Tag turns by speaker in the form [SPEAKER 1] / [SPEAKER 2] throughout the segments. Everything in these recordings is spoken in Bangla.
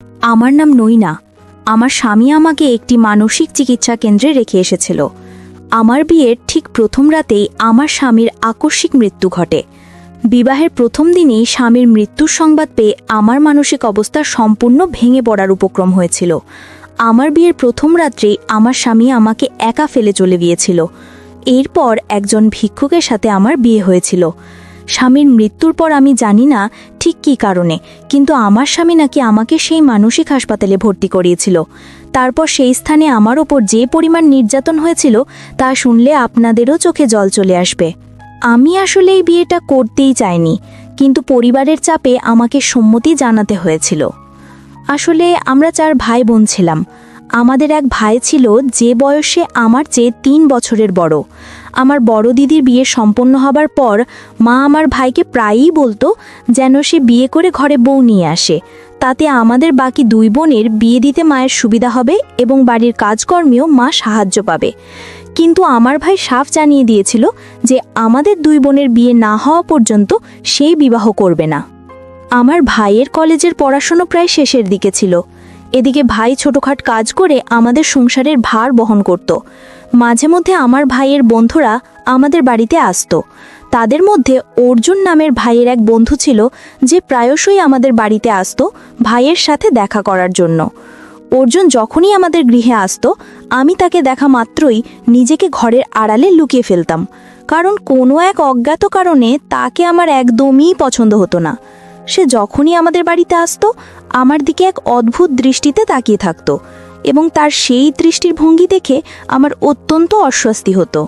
[SPEAKER 1] আমার নাম নইনা। আমার স্বামী আমাকে একটি মানসিক চিকিৎসা কেন্দ্রে রেখে এসেছিল। আমার বিয়ের ঠিক প্রথম রাতেই আমার স্বামীর আকস্মিক মৃত্যু ঘটে। বিবাহের প্রথম দিনেই স্বামীর মৃত্যুর সংবাদ পেয়ে আমার মানসিক অবস্থা সম্পূর্ণ ভেঙে পড়ার উপক্রম হয়েছিল। আমার বিয়ের প্রথম রাত্রেই আমার স্বামী আমাকে একা ফেলে চলে গিয়েছিল। এরপর একজন ভিক্ষুকের সাথে আমার বিয়ে হয়েছিল। স্বামীর মৃত্যুর পর আমি জানি না ঠিক কী কারণে, কিন্তু আমার স্বামী নাকি আমাকে সেই মানসিক হাসপাতালে ভর্তি করিয়েছিল। তারপর সেই স্থানে আমার ওপর যে পরিমাণ নির্যাতন হয়েছিল তা শুনলে আপনাদেরও চোখে জল চলে আসবে। আমি আসলে এই বিয়েটা করতেই চাইনি, কিন্তু পরিবারের চাপে আমাকে সম্মতি জানাতে হয়েছিল। আসলে আমরা 4 ভাই বোন ছিলাম। আমাদের এক ভাই ছিল যে বয়সে আমার চেয়ে 3 বছরের বড়। আমার বড় দিদির বিয়ে সম্পন্ন হবার পর মা আমার ভাইকে প্রায়ই বলতো যেন সে বিয়ে করে ঘরে বউ নিয়ে আসে, তাতে আমাদের বাকি 2 বোনের বিয়ে দিতে মায়ের সুবিধা হবে এবং বাড়ির কাজকর্মেও মা সাহায্য পাবে। কিন্তু আমার ভাই সাফ জানিয়ে দিয়েছিল যে আমাদের 2 বোনের বিয়ে না হওয়া পর্যন্ত সে বিবাহ করবে না। আমার ভাইয়ের কলেজের পড়াশোনা প্রায় শেষের দিকে ছিল। এদিকে ভাই ছোটখাট কাজ করে আমাদের সংসারের ভার বহন করত। মাঝে মধ্যে আমার ভাইয়ের বন্ধুরা আমাদের বাড়িতে আসতো। তাদের মধ্যে অর্জুন নামের ভাইয়ের এক বন্ধু ছিল যে প্রায়শই আমাদের বাড়িতে আসতো ভাইয়ের সাথে দেখা করার জন্য। অর্জুন যখনই আমাদের গৃহে আসতো, আমি তাকে দেখা মাত্রই নিজেকে ঘরের আড়ালে লুকিয়ে ফেলতাম, কারণ কোনো এক অজ্ঞাত কারণে তাকে আমার একদমই পছন্দ হতো না। সে যখনই আমাদের বাড়িতে আসতো আমার দিকে এক অদ্ভুত দৃষ্টিতে তাকিয়ে থাকতো এবং তার সেই দৃষ্টির ভঙ্গি দেখে আমার অত্যন্ত অস্বস্তি হতো।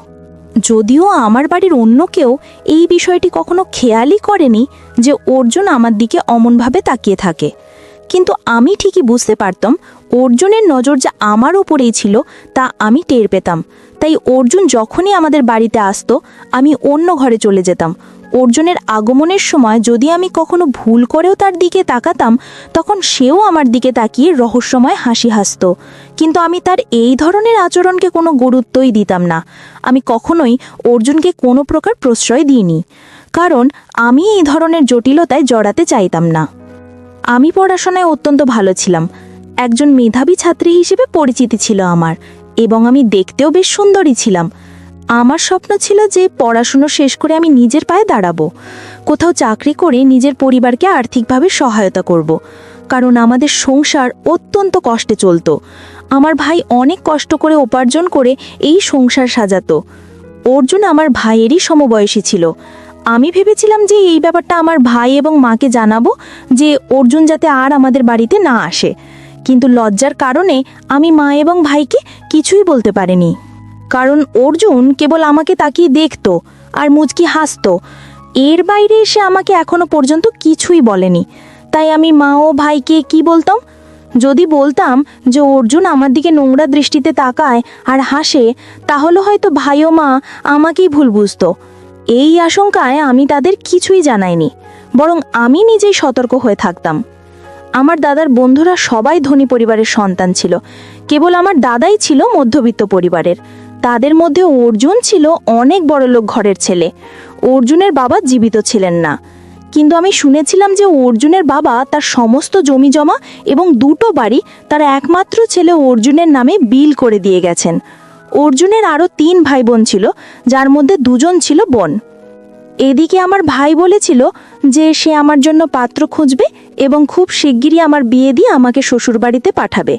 [SPEAKER 1] যদিও আমার বাড়ির অন্য কেউ এই বিষয়টি কখনো খেয়ালই করেনি যে অর্জুন আমার দিকে অমনভাবে তাকিয়ে থাকে, কিন্তু আমি ঠিকই বুঝতে পারতাম অর্জুনের নজর যে আমার ওপরেই ছিল তা আমি টের পেতাম। তাই অর্জুন যখনই আমাদের বাড়িতে আসতো আমি অন্য ঘরে চলে যেতাম। অর্জুনের আগমনের সময় যদি আমি কখনো ভুল করেও তার দিকে তাকাতাম, তখন সেও আমার দিকে তাকিয়ে রহস্যময় হাসি হাসত। কিন্তু আমি তার এই ধরনের আচরণকে কোনো গুরুত্বই দিতাম না। আমি কখনোই অর্জুনকে কোনো প্রকার প্রশ্রয় দিইনি, কারণ আমি এই ধরনের জটিলতায় জড়াতে চাইতাম না। আমি পড়াশোনায় অত্যন্ত ভালো ছিলাম। একজন মেধাবী ছাত্রী হিসেবে পরিচিতি ছিল আমার, এবং আমি দেখতেও বেশ সুন্দরী ছিলাম। আমার স্বপ্ন ছিল যে পড়াশুনো শেষ করে আমি নিজের পায়ে দাঁড়াবো, কোথাও চাকরি করে নিজের পরিবারকে আর্থিকভাবে সহায়তা করব, কারণ আমাদের সংসার অত্যন্ত কষ্টে চলতো। আমার ভাই অনেক কষ্ট করে উপার্জন করে এই সংসার সাজাতো। অর্জুন আমার ভাইয়েরই সমবয়সী ছিল। আমি ভেবেছিলাম যে এই ব্যাপারটা আমার ভাই এবং মাকে জানাবো, যে অর্জুন যাতে আর আমাদের বাড়িতে না আসে, কিন্তু লজ্জার কারণে আমি মা এবং ভাইকে কিছুই বলতে পারিনি। কারণ অর্জুন কেবল আমাকে তাকিয়ে দেখতো আর মুচকি হাসতো। এর বাইরে এসে আমাকে এখনো পর্যন্ত কিছুই বলেনি। তাই আমি মা ও ভাইকে কি বলতাম? যদি বলতাম যে অর্জুন আমার দিকে নোংরা দৃষ্টিতে তাকায় আর হাসে, তাহলে হয়তো ভাই ও মা আমাকেই ভুল বুঝতো। এই আশঙ্কায় আমি তাদের কিছুই জানাইনি, বরং আমি নিজেই সতর্ক হয়ে থাকতাম। আমার দাদার বন্ধুরা সবাই ধনী পরিবারের সন্তান ছিল, কেবল আমার দাদাই ছিল মধ্যবিত্ত পরিবারের। তাদের মধ্যে অর্জুন ছিল অনেক বড়লোক ঘরের ছেলে। অর্জুনের বাবা জীবিত ছিলেন না, কিন্তু আমি শুনেছিলাম যে অর্জুনের বাবা তার সমস্ত জমি জমা এবং 2টো বাড়ি তার একমাত্র ছেলে অর্জুনের নামে বিল করে দিয়ে গেছেন। অর্জুনের আরও 3 ভাই বোন ছিল, যার মধ্যে 2জন ছিল বোন। এদিকে আমার ভাই বলেছিল যে সে আমার জন্য পাত্র খুঁজবে এবং খুব শিগগিরই আমার বিয়ে দিয়ে আমাকে শ্বশুরবাড়িতে পাঠাবে।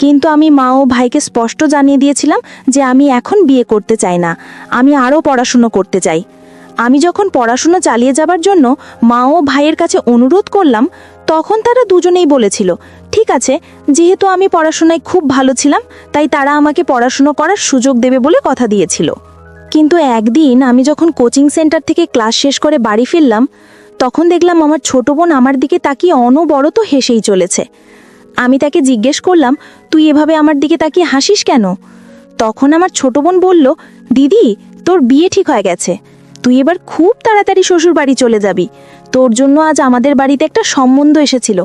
[SPEAKER 1] কিন্তু আমি মা ও ভাইকে স্পষ্ট জানিয়ে দিয়েছিলাম যে আমি এখন বিয়ে করতে চাই না, আমি আরও পড়াশুনো করতে চাই। আমি যখন পড়াশুনো চালিয়ে যাবার জন্য মা ও ভাইয়ের কাছে অনুরোধ করলাম, তখন তারা দুজনেই বলেছিল ঠিক আছে, যেহেতু আমি পড়াশোনায় খুব ভালো ছিলাম তাই তারা আমাকে পড়াশুনো করার সুযোগ দেবে বলে কথা দিয়েছিল। কিন্তু একদিন আমি যখন কোচিং সেন্টার থেকে ক্লাস শেষ করে বাড়ি ফিরলাম, তখন দেখলাম আমার ছোট বোন আমার দিকে তাকিয়ে অনবরত হেসেই চলেছে। আমি তাকে জিজ্ঞেস করলাম, তুই এভাবে আমার দিকে তাকিয়ে হাসিস কেন? তখন আমার ছোট বোন বলল, দিদি, তোর বিয়ে ঠিক হয়ে গেছে, তুই এবার খুব তাড়াতাড়ি শ্বশুর বাড়ি চলে যাবি। তোর জন্য আজ আমাদের বাড়িতে একটা সম্বন্ধ এসেছিল,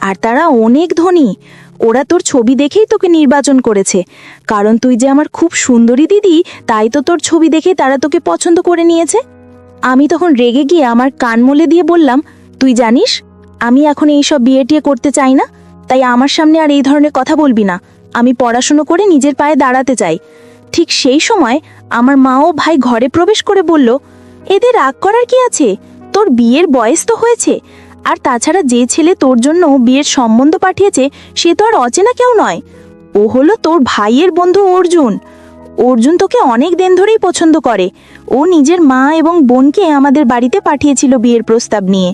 [SPEAKER 1] আর তারা অনেক ধনী। ওরা তোর ছবি দেখেই তোকে নির্বাচন করেছে, কারণ তুই যে আমার খুব সুন্দরী দিদি, তাই তো তোর ছবি দেখে তারা তোকে পছন্দ করে নিয়েছে। আমি তখন রেগে গিয়ে আমার কান মলে দিয়ে বললাম, তুই জানিস আমি এখন এইসব বিয়ে টিয়ে করতে চাই না। তাই আমার সামনে আর এই ধরনের কথা বলবি না। আমি পড়াশুনো করে নিজের পায়ে দাঁড়াতে চাই। ঠিক সেই সময় আমার মা ও ভাই ঘরে প্রবেশ করে বলল, এদের রাগ করার কি আছে? তোর বিয়ের বয়স তো হয়েছে। আর তাছাড়া যে ছেলে তোর জন্য বিয়ের সম্বন্ধ পাঠিয়েছে সে তো আর অচেনা কেউ নয়। ও হলো তোর ভাইয়ের বন্ধু অর্জুন। অর্জুন তোকে অনেক দিন ধরেই পছন্দ করে। ও নিজের মা এবং বোনকে আমাদের বাড়িতে পাঠিয়েছিল বিয়ের প্রস্তাব নিয়ে,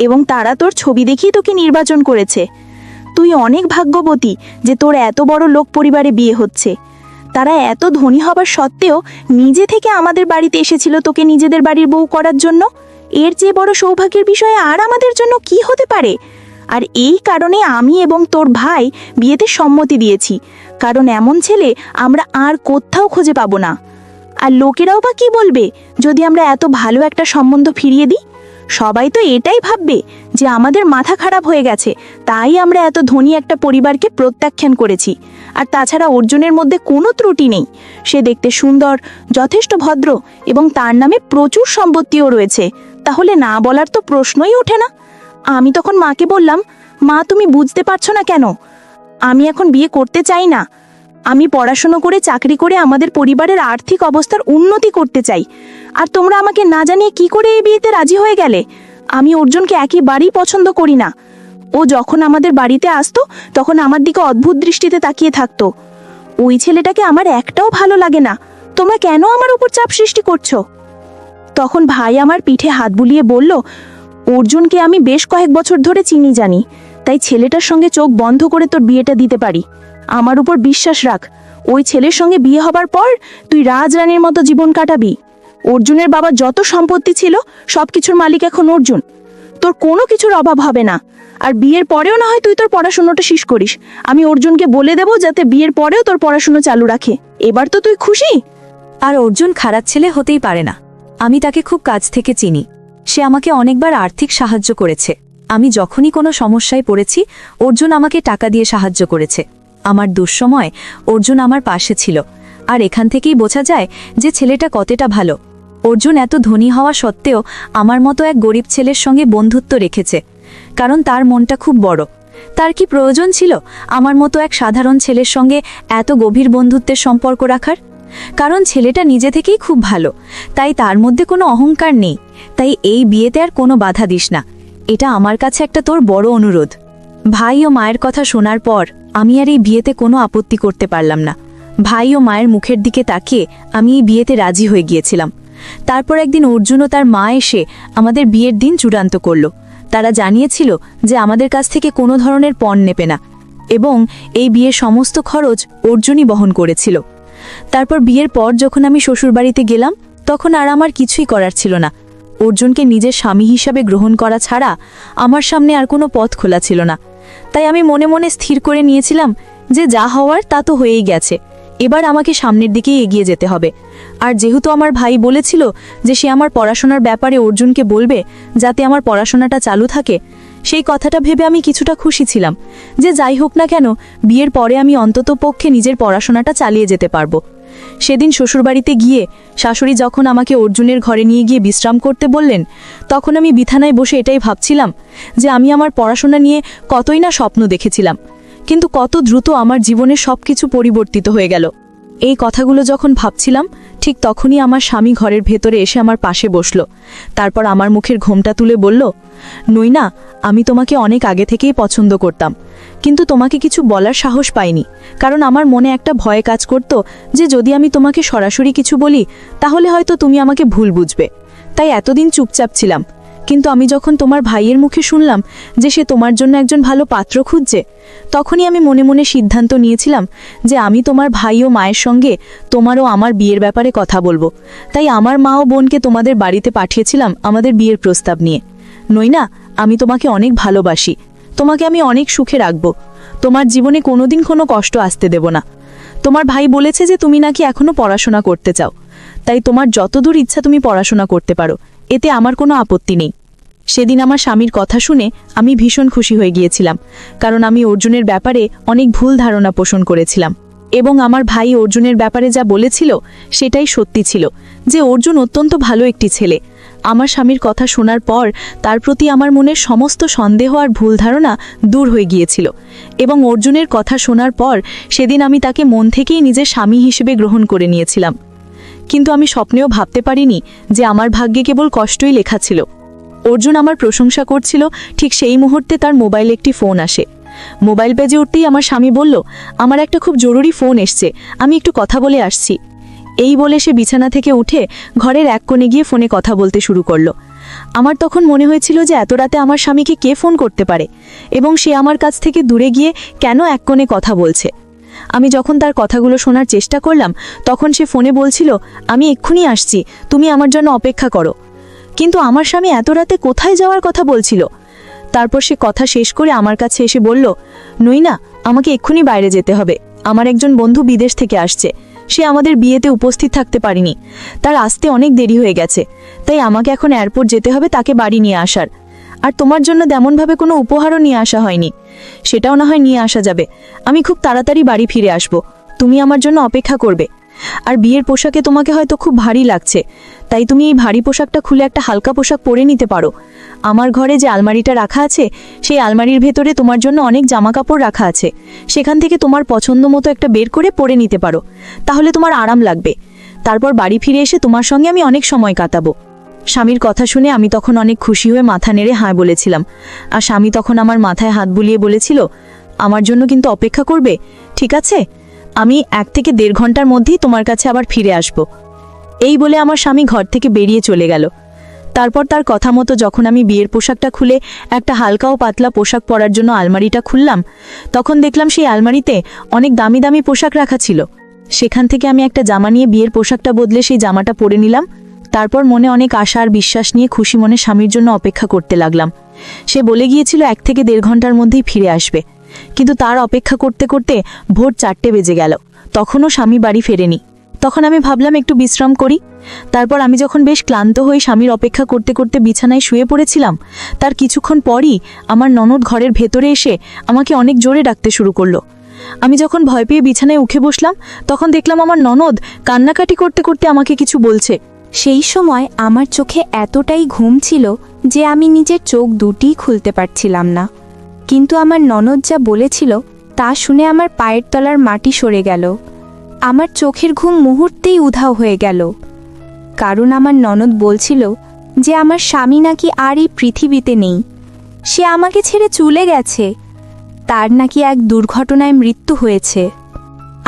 [SPEAKER 1] এবং তারা তোর ছবি দেখিয়ে তোকে নির্বাচন করেছে। তুই অনেক ভাগ্যবতী যে তোর এত বড় লোক পরিবারে বিয়ে হচ্ছে। তারা এত ধনী হবার সত্ত্বেও নিজে থেকে আমাদের বাড়িতে এসেছিল তোকে নিজেদের বাড়ির বউ করার জন্য। এর চেয়ে বড় সৌভাগ্যের বিষয় আর আমাদের জন্য কি হতে পারে? আর এই কারণে আমি এবং তোর ভাই বিয়েতে সম্মতি দিয়েছি, কারণ এমন ছেলে আমরা আর কোথাও খুঁজে পাবো না। আর লোকেরাও বা কি বলবে যদি আমরা এত ভালো একটা সম্বন্ধ ফিরিয়ে দিই? সবাই তো এটাই ভাববে যে আমাদের মাথা খারাপ হয়ে গেছে, তাই আমরা এত ধনী একটা পরিবারকে প্রত্যাখ্যান করেছি। আর তাছাড়া অর্জুনের মধ্যে কোনো ত্রুটি নেই। সে দেখতে সুন্দর, যথেষ্ট ভদ্র, এবং তার নামে প্রচুর সম্পত্তিও রয়েছে। তাহলে না বলার তো প্রশ্নই ওঠে না। আমি তখন মাকে বললাম, মা তুমি বুঝতে পারছো না কেন? আমি এখন বিয়ে করতে চাই না। আমি পড়াশুনো করে চাকরি করে আমাদের পরিবারের আর্থিক অবস্থার উন্নতি করতে চাই। আর তোমরা আমাকে না জানিয়ে কি করে এই বিয়েতে রাজি হয়ে গেলে? আমি অর্জুনকে একেবারেই পছন্দ করি না। ও যখন আমাদের বাড়িতে আসতো তখন আমার দিকে অদ্ভুত দৃষ্টিতে তাকিয়ে থাকতো। ওই ছেলেটাকে আমার একটাও ভালো লাগে না। তোমরা কেন আমার উপর চাপ সৃষ্টি করছো? তখন ভাই আমার পিঠে হাত বুলিয়ে বলল, অর্জুনকে আমি বেশ কয়েক বছর ধরে চিনি জানি, তাই ছেলেটার সঙ্গে চোখ বন্ধ করে তোর বিয়েটা দিতে পারি। আমার উপর বিশ্বাস রাখ। ওই ছেলের সঙ্গে বিয়ে হবার পর তুই রাজরানীর মতো জীবন কাটাবি। অর্জুনের বাবা যত সম্পত্তি ছিল সবকিছুর মালিক এখন অর্জুন। তোর কোনো কিছুর অভাব হবে না। আর বিয়ের পরেও না হয় তুই তোর পড়াশোনাটা শেষ করিস। আমি অর্জুনকে বলে দেবো যাতে বিয়ের পরেও তোর পড়াশোনা চালু রাখে। এবার তো তুই খুশি?
[SPEAKER 2] আর অর্জুন খারাপ ছেলে হতেই পারে না। আমি তাকে খুব কাছ থেকে চিনি। সে আমাকে অনেকবার আর্থিক সাহায্য করেছে। আমি যখনই কোনো সমস্যায় পড়েছি অর্জুন আমাকে টাকা দিয়ে সাহায্য করেছে। আমার দুঃসময় অর্জুন আমার পাশে ছিল। আর এখান থেকেই বোঝা যায় যে ছেলেটা কতটা ভালো। অর্জুন এত ধনী হওয়া সত্ত্বেও আমার মতো এক গরিব ছেলের সঙ্গে বন্ধুত্ব রেখেছে, কারণ তার মনটা খুব বড়। তার কি প্রয়োজন ছিল আমার মতো এক সাধারণ ছেলের সঙ্গে এত গভীর বন্ধুত্বের সম্পর্ক রাখার? কারণ ছেলেটা নিজে থেকেই খুব ভালো, তাই তার মধ্যে কোনো অহংকার নেই। তাই এই বিয়েতে আর কোনো বাধা দিস না। এটা আমার কাছে একটা তোর বড় অনুরোধ। ভাই ও মায়ের কথা শোনার পর আমি আর এই বিয়েতে কোনো আপত্তি করতে পারলাম না। ভাই ও মায়ের মুখের দিকে তাকিয়ে আমি এই বিয়েতে রাজি হয়ে গিয়েছিলাম। তারপর একদিন অর্জুন ও তার মা এসে আমাদের বিয়ের দিন চূড়ান্ত করল। তারা জানিয়েছিল যে আমাদের কাছ থেকে কোনো ধরনের পণ নেবে না, এবং এই বিয়ের সমস্ত খরচ অর্জুনই বহন করেছিল। তারপর বিয়ের পর যখন আমি শ্বশুরবাড়িতে গেলাম তখন আর আমার কিছুই করার ছিল না। অর্জুনকে নিজের স্বামী হিসাবে গ্রহণ করা ছাড়া আমার সামনে আর কোনো পথ খোলা ছিল না। তাই আমি মনে মনে স্থির করে নিয়েছিলাম যে যা হওয়ার তা তো হয়েই গেছে, এবার আমাকে সামনের দিকেই এগিয়ে যেতে হবে। আর যেহেতু আমার ভাই বলেছিল যে সে আমার পড়াশোনার ব্যাপারে অর্জুনকে বলবে যাতে আমার পড়াশোনাটা চালু থাকে, সেই কথাটা ভেবে আমি কিছুটা খুশি ছিলাম যে যাই হোক না কেন বিয়ের পরে আমি অন্ততপক্ষে নিজের পড়াশোনাটা চালিয়ে যেতে পারবো। সেদিন শ্বশুরবাড়িতে গিয়ে শাশুড়ি যখন আমাকে অর্জুনের ঘরে নিয়ে গিয়ে বিশ্রাম করতে বললেন, তখন আমি বিছানায় বসে এটাই ভাবছিলাম যে আমি আমার পড়াশোনা নিয়ে কতই না স্বপ্ন দেখেছিলাম, কিন্তু কত দ্রুত আমার জীবনে সবকিছু পরিবর্তিত হয়ে গেল। এই কথাগুলো যখন ভাবছিলাম ঠিক তখনই আমার স্বামী ঘরের ভেতরে এসে আমার পাশে বসল। তারপর আমার মুখের ঘোমটা তুলে বলল, নইনা, আমি তোমাকে অনেক আগে থেকেই পছন্দ করতাম, কিন্তু তোমাকে কিছু বলার সাহস পাইনি, কারণ আমার মনে একটা ভয় কাজ করত যে যদি আমি তোমাকে সরাসরি কিছু বলি তাহলে হয়তো তুমি আমাকে ভুল বুঝবে। তাই এতদিন চুপচাপ ছিলাম। কিন্তু আমি যখন তোমার ভাইয়ের মুখে শুনলাম যে সে তোমার জন্য একজন ভালো পাত্র খুঁজছে, তখনই আমি মনে মনে সিদ্ধান্ত নিয়েছিলাম যে আমি তোমার ভাই ও মায়ের সঙ্গে তোমার ও আমার বিয়ের ব্যাপারে কথা বলবো। তাই আমার মা ও বোনকে তোমাদের বাড়িতে পাঠিয়েছিলাম আমাদের বিয়ের প্রস্তাব নিয়ে। নইনা, আমি তোমাকে অনেক ভালোবাসি। তোমাকে আমি অনেক সুখে রাখবো। তোমার জীবনে কোনোদিন কোনো কষ্ট আসতে দেব না। তোমার ভাই বলেছে যে তুমি নাকি এখনো পড়াশোনা করতে চাও, তাই তোমার যতদূর ইচ্ছা তুমি পড়াশোনা করতে পারো, এতে আমার কোনো আপত্তি নেই। সেদিন আমার স্বামীর কথা শুনে আমি ভীষণ খুশি হয়ে গিয়েছিলাম, কারণ আমি অর্জুনের ব্যাপারে অনেক ভুল ধারণা পোষণ করেছিলাম, এবং আমার ভাই অর্জুনের ব্যাপারে যা বলেছিল সেটাই সত্যি ছিল যে অর্জুন অত্যন্ত ভালো একটি ছেলে। আমার স্বামীর কথা শোনার পর তার প্রতি আমার মনের সমস্ত সন্দেহ আর ভুল ধারণা দূর হয়ে গিয়েছিল এবং অর্জুনের কথা শোনার পর সেদিন আমি তাকে মন থেকেই নিজের স্বামী হিসেবে গ্রহণ করে নিয়েছিলাম। কিন্তু আমি স্বপ্নেও ভাবতে পারিনি যে আমার ভাগ্যে কেবল কষ্টই লেখা ছিল। অর্জুন আমার প্রশংসা করছিল, ঠিক সেই মুহূর্তে তার মোবাইলে একটি ফোন আসে। মোবাইল বেজে উঠতেই আমার স্বামী বলল, আমার একটা খুব জরুরি ফোন এসছে, আমি একটু কথা বলে আসছি। এই বলে সে বিছানা থেকে উঠে ঘরের এক কোণে গিয়ে ফোনে কথা বলতে শুরু করলো। আমার তখন মনে হয়েছিল যে এত রাতে আমার স্বামীকে কে ফোন করতে পারে এবং সে আমার কাছ থেকে দূরে গিয়ে কেন এক কোণে কথা বলছে। আমি যখন তার কথাগুলো শোনার চেষ্টা করলাম তখন সে ফোনে বলছিল, আমি এক্ষুনি আসছি, তুমি আমার জন্য অপেক্ষা করো। কিন্তু আমার স্বামী এত রাতে কোথায় যাওয়ার কথা বলছিল? তারপর সে কথা শেষ করে আমার কাছে এসে বলল, নইনা, আমাকে এক্ষুনি বাইরে যেতে হবে, আমার একজন বন্ধু বিদেশ থেকে আসছে, সে আমাদের বিয়েতে উপস্থিত থাকতে পারেনি, তার আসতে অনেক দেরি হয়ে গেছে, তাই আমাকে এখন এয়ারপোর্ট যেতে হবে তাকে বাড়ি নিয়ে আসার। আর তোমার জন্য তেমনভাবে কোনো উপহারও নিয়ে আসা হয়নি, সেটাও না হয় নিয়ে আসা যাবে। আমি খুব তাড়াতাড়ি বাড়ি ফিরে আসব, তুমি আমার জন্য অপেক্ষা করবে। আর বিয়ের পোশাকে তোমাকে হয়তো খুব ভারী লাগছে, তাই তুমি এই ভারী পোশাকটা খুলে একটা হালকা পোশাক পরে নিতে পারো। আমার ঘরে যে আলমারিটা রাখা আছে সেই আলমারির ভেতরে তোমার জন্য অনেক জামা কাপড় রাখা আছে, সেখান থেকে তোমার পছন্দ মতো একটা বের করে পরে নিতে পারো, তাহলে তোমার আরাম লাগবে। তারপর বাড়ি ফিরে এসে তোমার সঙ্গে আমি অনেক সময় কাটাবো। স্বামীর কথা শুনে আমি তখন অনেক খুশি হয়ে মাথা নেড়ে হ্যাঁ বলেছিলাম। আর স্বামী তখন আমার মাথায় হাত বুলিয়ে বলেছিল, আমার জন্য কিন্তু অপেক্ষা করবে, ঠিক আছে? আমি 1 থেকে 1.5 ঘন্টার মধ্যেই তোমার কাছে আবার ফিরে আসব। এই বলে আমার স্বামী ঘর থেকে বেরিয়ে চলে গেল। তারপর তার কথা মতো যখন আমি বিয়ের পোশাকটা খুলে একটা হালকা ও পাতলা পোশাক পরার জন্য আলমারিটা খুললাম, তখন দেখলাম সেই আলমারিতে অনেক দামি দামি পোশাক রাখা ছিল। সেখান থেকে আমি একটা জামা নিয়ে বিয়ের পোশাকটা বদলে সেই জামাটা পরে নিলাম। তারপর মনে অনেক আশা আর বিশ্বাস নিয়ে খুশি মনে স্বামীর জন্য অপেক্ষা করতে লাগলাম। সে বলে গিয়েছিল 1 থেকে 1.5 ঘন্টার মধ্যেই ফিরে আসবে, কিন্তু তার অপেক্ষা করতে করতে ভোর 4টে বেজে গেল, তখনও স্বামী বাড়ি ফেরেনি। তখন আমি ভাবলাম একটু বিশ্রাম করি। তারপর আমি যখন বেশ ক্লান্ত হয়ে স্বামীর অপেক্ষা করতে করতে বিছানায় শুয়ে পড়েছিলাম, তার কিছুক্ষণ পরই আমার ননদ ঘরের ভেতরে এসে আমাকে অনেক জোরে ডাকতে শুরু করলো। আমি যখন ভয় পেয়ে বিছানায় উঠে বসলাম তখন দেখলাম আমার ননদ কান্নাকাটি করতে করতে আমাকে কিছু বলছে।
[SPEAKER 1] সেই সময় আমার চোখে এতটাই ঘুম ছিল যে আমি নিজের চোখ দুটিই খুলতে পারছিলাম না। কিন্তু আমার ননদ যা বলেছিল তা শুনে আমার পায়ের তলার মাটি সরে গেল। আমার চোখের ঘুম মুহূর্তেই উধাও হয়ে গেল, কারণ আমার ননদ বলছিল যে আমার স্বামী নাকি আর এই পৃথিবীতে নেই, সে আমাকে ছেড়ে চলে গেছে, তার নাকি এক দুর্ঘটনায় মৃত্যু হয়েছে।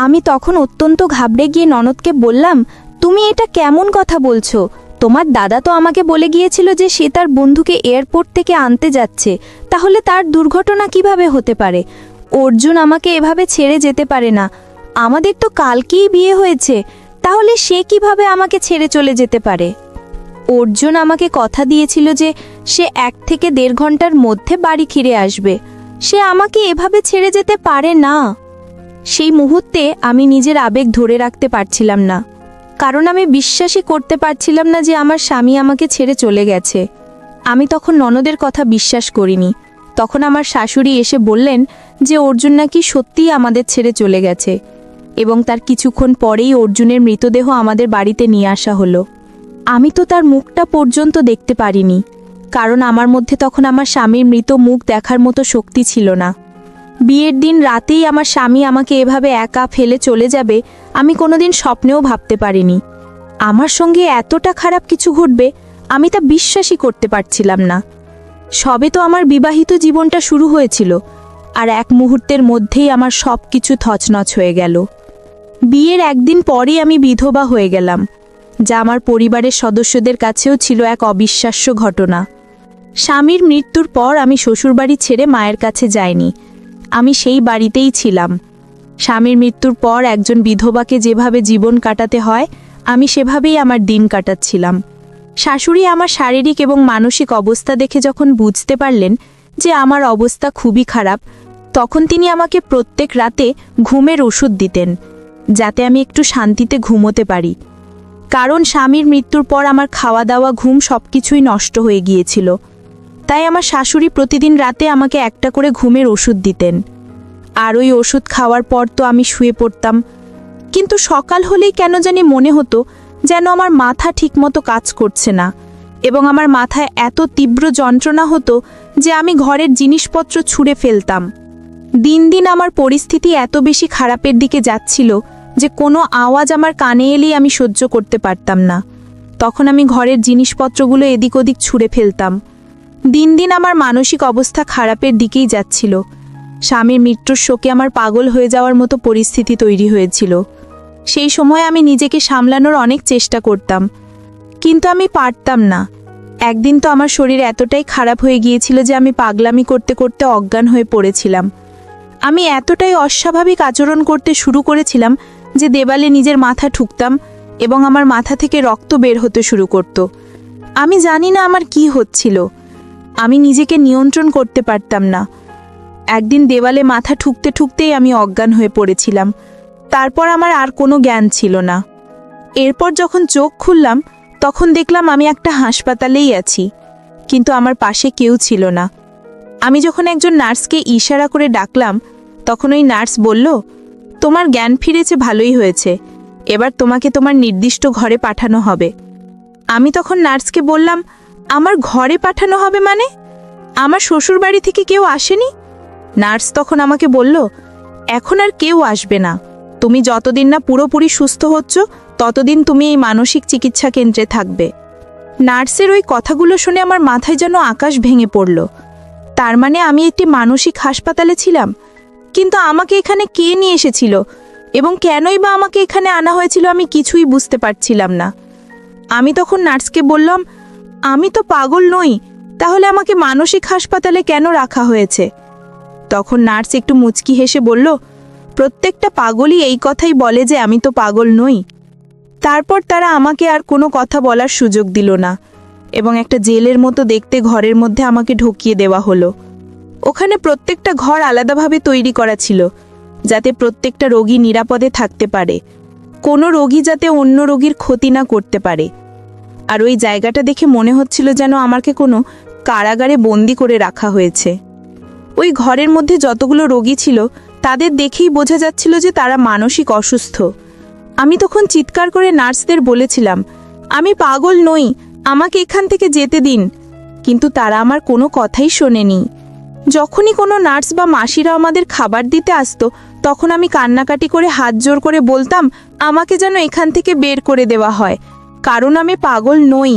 [SPEAKER 1] আমি তখন অত্যন্ত ঘাবড়ে গিয়ে ননদকে বললাম, তুমি এটা কেমন কথা বলছো? তোমার দাদা তো আমাকে বলে গিয়েছিল যে সে তার বন্ধুকে এয়ারপোর্ট থেকে আনতে যাচ্ছে, তাহলে তার দুর্ঘটনা কিভাবে হতে পারে? অর্জুন আমাকে এভাবে ছেড়ে যেতে পারে না, আমাদের তো কালকেই বিয়ে হয়েছে, তাহলে সে কিভাবে আমাকে ছেড়ে চলে যেতে পারে? অর্জুন আমাকে কথা দিয়েছিল যে সে 1 থেকে 1.5 ঘন্টার মধ্যে বাড়ি ফিরে আসবে, সে আমাকে এভাবে ছেড়ে যেতে পারে না। সেই মুহূর্তে আমি নিজের আবেগ ধরে রাখতে পারছিলাম না, কারণ আমি বিশ্বাসই করতে পারছিলাম না যে আমার স্বামী আমাকে ছেড়ে চলে গেছে। আমি তখন ননদের কথা বিশ্বাস করিনি। তখন আমার শাশুড়ি এসে বললেন যে অর্জুন নাকি সত্যিই আমাদের ছেড়ে চলে গেছে, এবং তার কিছুক্ষণ পরেই অর্জুনের মৃতদেহ আমাদের বাড়িতে নিয়ে আসা হলো। আমি তো তার মুখটা পর্যন্ত দেখতে পারিনি, কারণ আমার মধ্যে তখন আমার স্বামীর মৃত মুখ দেখার মতো শক্তি ছিল না। বিয়ের দিন রাতেই আমার স্বামী আমাকে এভাবে একা ফেলে চলে যাবে আমি কোনোদিন স্বপ্নেও ভাবতে পারিনি। আমার সঙ্গে এতটা খারাপ কিছু ঘটবে আমি তা বিশ্বাসই করতে পারছিলাম না। সবে তো আমার বিবাহিত জীবনটা শুরু হয়েছিল, আর এক মুহূর্তের মধ্যেই আমার সব কিছু থচনচ হয়ে গেল। বিয়ের একদিন পরেই আমি বিধবা হয়ে গেলাম, যা আমার পরিবারের সদস্যদের কাছেও ছিল এক অবিশ্বাস্য ঘটনা। স্বামীর মৃত্যুর পর আমি শ্বশুরবাড়ি ছেড়ে মায়ের কাছে যাইনি, আমি সেই বাড়িতেই ছিলাম। স্বামীর মৃত্যুর পর একজন বিধবাকে যেভাবে জীবন কাটাতে হয় আমি সেভাবেই আমার দিন কাটাচ্ছিলাম। শাশুড়ি আমার শারীরিক এবং মানসিক অবস্থা দেখে যখন বুঝতে পারলেন যে আমার অবস্থা খুবই খারাপ, তখন তিনি আমাকে প্রত্যেক রাতে ঘুমের ওষুধ দিতেন, যাতে আমি একটু শান্তিতে ঘুমোতে পারি। কারণ স্বামীর মৃত্যুর পর আমার খাওয়া দাওয়া ঘুম সবকিছুই নষ্ট হয়ে গিয়েছিল, তাই আমার শাশুড়ি প্রতিদিন রাতে আমাকে একটা করে ঘুমের ওষুধ দিতেন। আর ওই ওষুধ খাওয়ার পর তো আমি শুয়ে পড়তাম, কিন্তু সকাল হলেই কেন জানি মনে হতো যেন আমার মাথা ঠিকমতো কাজ করছে না,
[SPEAKER 3] এবং আমার মাথায় এত তীব্র যন্ত্রণা হতো যে আমি ঘরের জিনিসপত্র ছুঁড়ে ফেলতাম। দিন দিন আমার পরিস্থিতি এত বেশি খারাপের দিকে যাচ্ছিল যে কোনো আওয়াজ আমার কানে এলেই আমি সহ্য করতে পারতাম না। তখন আমি ঘরের জিনিসপত্রগুলো এদিক ওদিক ছুঁড়ে ফেলতাম। দিন দিন আমার মানসিক অবস্থা খারাপের দিকেই যাচ্ছিল। স্বামীর মৃত্যুর শোকে আমার পাগল হয়ে যাওয়ার মতো পরিস্থিতি তৈরি হয়েছিল। সেই সময় আমি নিজেকে সামলানোর অনেক চেষ্টা করতাম, কিন্তু আমি পারতাম না। একদিন তো আমার শরীর এতটাই খারাপ হয়ে গিয়েছিল যে আমি পাগলামি করতে করতে অজ্ঞান হয়ে পড়েছিলাম। আমি এতটাই অস্বাভাবিক আচরণ করতে শুরু করেছিলাম যে দেওয়ালে নিজের মাথা ঠুকতাম এবং আমার মাথা থেকে রক্ত বের হতে শুরু করত। আমি জানি না আমার কি হচ্ছিল। আমি নিজেকে নিয়ন্ত্রণ করতে পারতাম না। একদিন দেওয়ালে মাথা ঠুকতে ঠুকতেই আমি অজ্ঞান হয়ে পড়েছিলাম। তারপর আমার আর কোনো জ্ঞান ছিল না। এরপর যখন চোখ খুললাম তখন দেখলাম আমি একটা হাসপাতালেই আছি, কিন্তু আমার পাশে কেউ ছিল না। আমি যখন একজন নার্সকে ইশারা করে ডাকলাম তখন ওই নার্স বলল, তোমার জ্ঞান ফিরেছে, ভালোই হয়েছে, এবার তোমাকে তোমার নির্দিষ্ট ঘরে পাঠানো হবে। আমি তখন নার্সকে বললাম, আমার ঘরে পাঠানো হবে মানে? আমার শ্বশুরবাড়ি থেকে কেউ আসেনি? নার্স তখন আমাকে বলল, এখন আর কেউ আসবে না, তুমি যতদিন না পুরোপুরি সুস্থ হচ্ছ ততদিন তুমি এই মানসিক চিকিৎসা কেন্দ্রে থাকবে। নার্সের ওই কথাগুলো শুনে আমার মাথায় যেন আকাশ ভেঙে পড়ল। তার মানে আমি একটি মানসিক হাসপাতালে ছিলাম, কিন্তু আমাকে এখানে কে নিয়ে এসেছিল এবং কেনই বা আমাকে এখানে আনা হয়েছিল আমি কিছুই বুঝতে পারছিলাম না। আমি তখন নার্সকে বললাম, আমি তো পাগল নই, তাহলে আমাকে মানসিক হাসপাতালে কেন রাখা হয়েছে? তখন নার্স একটু মুচকি হেসে বলল, প্রত্যেকটা পাগলই এই কথাই বলে যে আমি তো পাগল নই। তারপর তারা আমাকে আর কোনো কথা বলার সুযোগ দিল না এবং একটা জেলের মতো দেখতে ঘরের মধ্যে আমাকে ঢুকিয়ে দেওয়া হলো। ওখানে প্রত্যেকটা ঘর আলাদাভাবে তৈরি করা ছিল যাতে প্রত্যেকটা রোগী নিরাপদে থাকতে পারে, কোনো রোগী যাতে অন্য রোগীর ক্ষতি না করতে পারে। আর ওই জায়গাটা দেখে মনে হচ্ছিল যেন আমাকে কোনো কারাগারে বন্দি করে রাখা হয়েছে। ওই ঘরের মধ্যে যতগুলো রোগী ছিল তাদের দেখেই বোঝা যাচ্ছিল যে তারা মানসিক অসুস্থ। আমি তখন চিৎকার করে নার্সদের বলেছিলাম, আমি পাগল নই, আমাকে এখান থেকে যেতে দিন, কিন্তু তারা আমার কোনো কথাই শোনেনি। যখনই কোনো নার্স বা মাসিরা আমাদের খাবার দিতে আসতো তখন আমি কান্নাকাটি করে হাত জোর করে বলতাম আমাকে যেন এখান থেকে বের করে দেওয়া হয়, কারণ আমি পাগল নই।